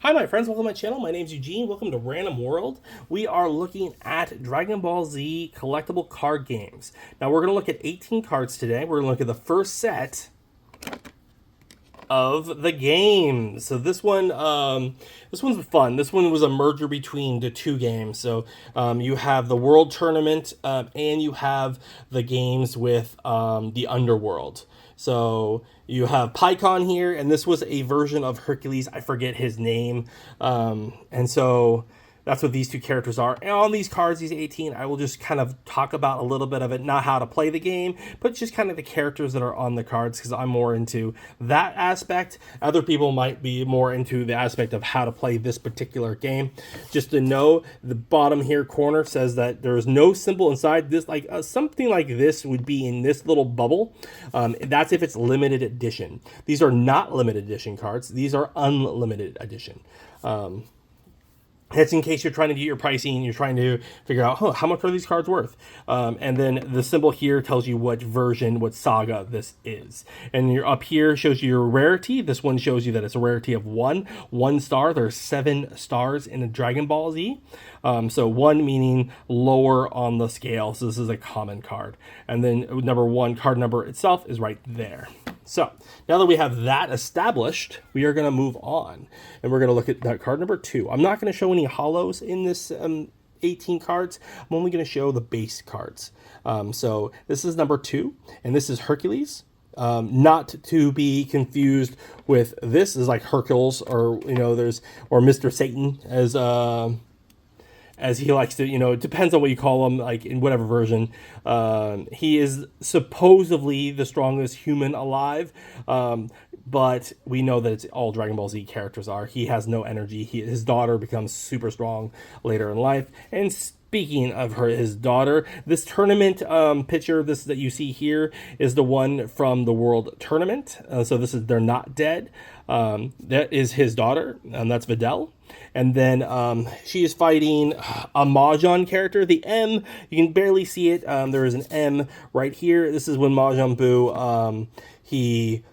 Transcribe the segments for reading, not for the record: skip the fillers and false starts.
Hi, my friends. Welcome to my channel. My name's Eugene. Welcome to Random World. We are looking at Dragon Ball Z collectible card games. Now, we're going to look at 18 cards today. We're going to look at the first set of the games. So this one's fun. This one was a merger between the two games. So you have the World Tournament and you have the games with the Underworld. So you have PyCon here, and this was a version of Hercules. I forget his name, and so that's what these two characters are. And on these cards, these 18, I will just kind of talk about a little bit of it, not how to play the game, but just kind of the characters that are on the cards, because I'm more into that aspect. Other people might be more into the aspect of how to play this particular game. Just to know, the bottom here corner says that there is no symbol inside this. Like something like this would be in this little bubble. That's if it's limited edition. These are not limited edition cards. These are unlimited edition. That's in case you're trying to get your pricing, you're trying to figure out, how much are these cards worth? And then the symbol here tells you what version, what saga this is. And you're up here shows you your rarity. This one shows you that it's a rarity of one star. There's 7 stars in a Dragon Ball Z. So 1 meaning lower on the scale. So this is a common card. And then number 1, card number itself is right there. So now that we have that established, we are going to move on, and we're going to look at that card number 2. I'm not going to show any hollows in this 18 cards. I'm only going to show the base cards. So this is number 2, and this is Hercules. Not to be confused with this is like Hercules, or or Mr. Satan as he likes to, it depends on what you call him, like in whatever version. He is supposedly the strongest human alive, but we know that it's all Dragon Ball Z characters are. He has no energy. His daughter becomes super strong later in life. And speaking of his daughter, this tournament picture, this that you see here, is the one from the World Tournament. So this is They're Not Dead. That is his daughter, and that's Videl. And then she is fighting a Mahjong character. The M, you can barely see it. There is an M right here. This is when Mahjong Buu, he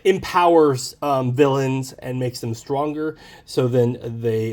empowers villains and makes them stronger. So then they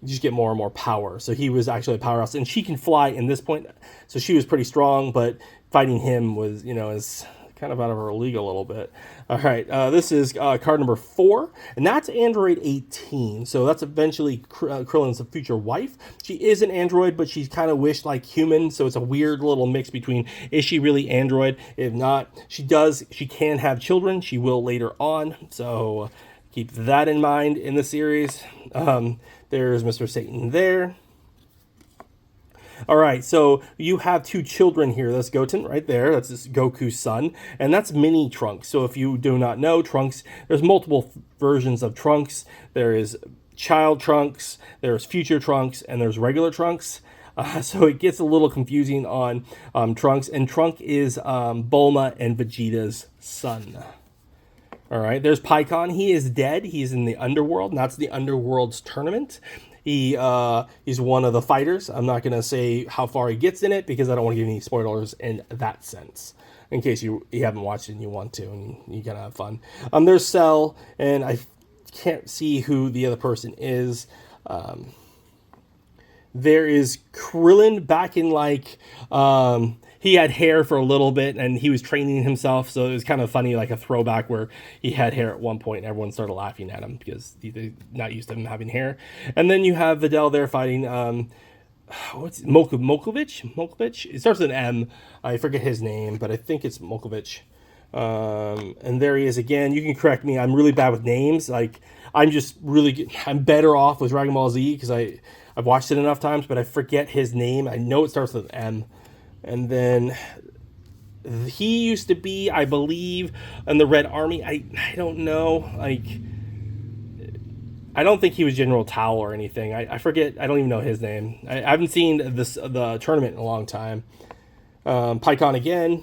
just get more and more power. So he was actually a powerhouse, and she can fly in this point. So she was pretty strong, but fighting him was, is kind of out of her league a little bit. All right, this is card number 4, and that's Android 18. So that's eventually Krillin's future wife. She is an android, but she's kind of wished like human. So it's a weird little mix between, is she really android? If not, she can have children. She will later on. So keep that in mind in the series. There's Mr. Satan there. All right, so you have 2 children here. That's Goten right there. That's Goku's son. And that's mini Trunks. So if you do not know, Trunks, there's multiple versions of Trunks. There is child Trunks, there's future Trunks, and there's regular Trunks. So it gets a little confusing on Trunks. And Trunk is Bulma and Vegeta's son. All right, there's PyCon. He is dead. He's in the Underworld, and that's the Underworld's tournament. He's one of the fighters. I'm not going to say how far he gets in it because I don't want to give any spoilers in that sense. In case you haven't watched it and you want to, and you gotta have fun. There's Cell, and I can't see who the other person is. There is Krillin back in he had hair for a little bit and he was training himself, so it was kind of funny, like a throwback where he had hair at one point and everyone started laughing at him because they're not used to him having hair. And then you have Videl there fighting what's Mokovich? It starts with an M. I forget his name, but I think it's Mokovich. And there he is again. You can correct me. I'm really bad with names. I'm better off with Dragon Ball Z because I've watched it enough times, but I forget his name. I know it starts with M. And then he used to be, I believe, in the Red Army. I don't know. I don't think he was General Tao or anything. I forget. I don't even know his name. I haven't seen the tournament in a long time. PyCon again.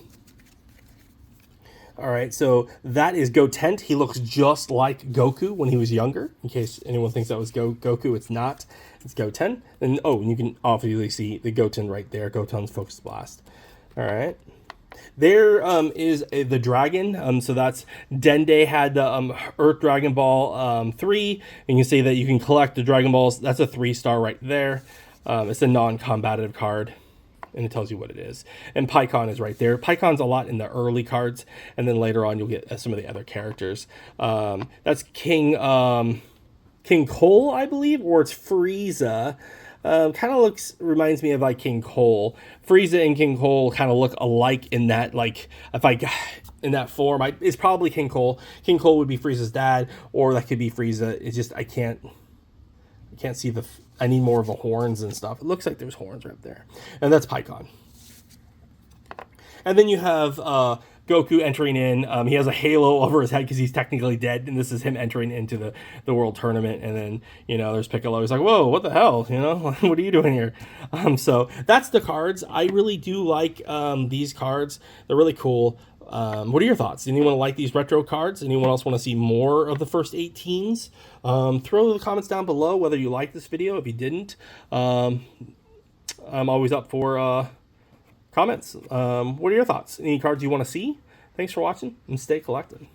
All right, so that is Goten. He looks just like Goku when he was younger. In case anyone thinks that was Goku, it's not. It's Goten. And you can obviously see the Goten right there. Goten's Focus Blast. All right. There is the dragon. So that's Dende had the Earth Dragon Ball 3. And you can see that you can collect the Dragon Balls. That's a 3-star right there. It's a non-combative card, and it tells you what it is. And Pikkon is right there. Pikkon's a lot in the early cards, and then later on you'll get some of the other characters. That's King Cole, I believe, or it's Frieza. Kind of reminds me of like King Cole. Frieza and King Cole kind of look alike in that, like, if I in that form, it's probably King Cole. King Cole would be Frieza's dad, or that could be Frieza. It's just I can't see the. I need more of the horns and stuff. It looks like there's horns right there, and that's Pikkon. And then you have Goku entering in. He has a halo over his head because he's technically dead, and this is him entering into the world tournament. And then, there's Piccolo. He's like, whoa, what the hell? What are you doing here? So that's the cards. I really do like these cards. They're really cool. What are your thoughts? Anyone like these retro cards? Anyone else want to see more of the first 18s? Throw the comments down below whether you like this video. If you didn't, I'm always up for comments. What are your thoughts? Any cards you want to see? Thanks for watching, and stay collected.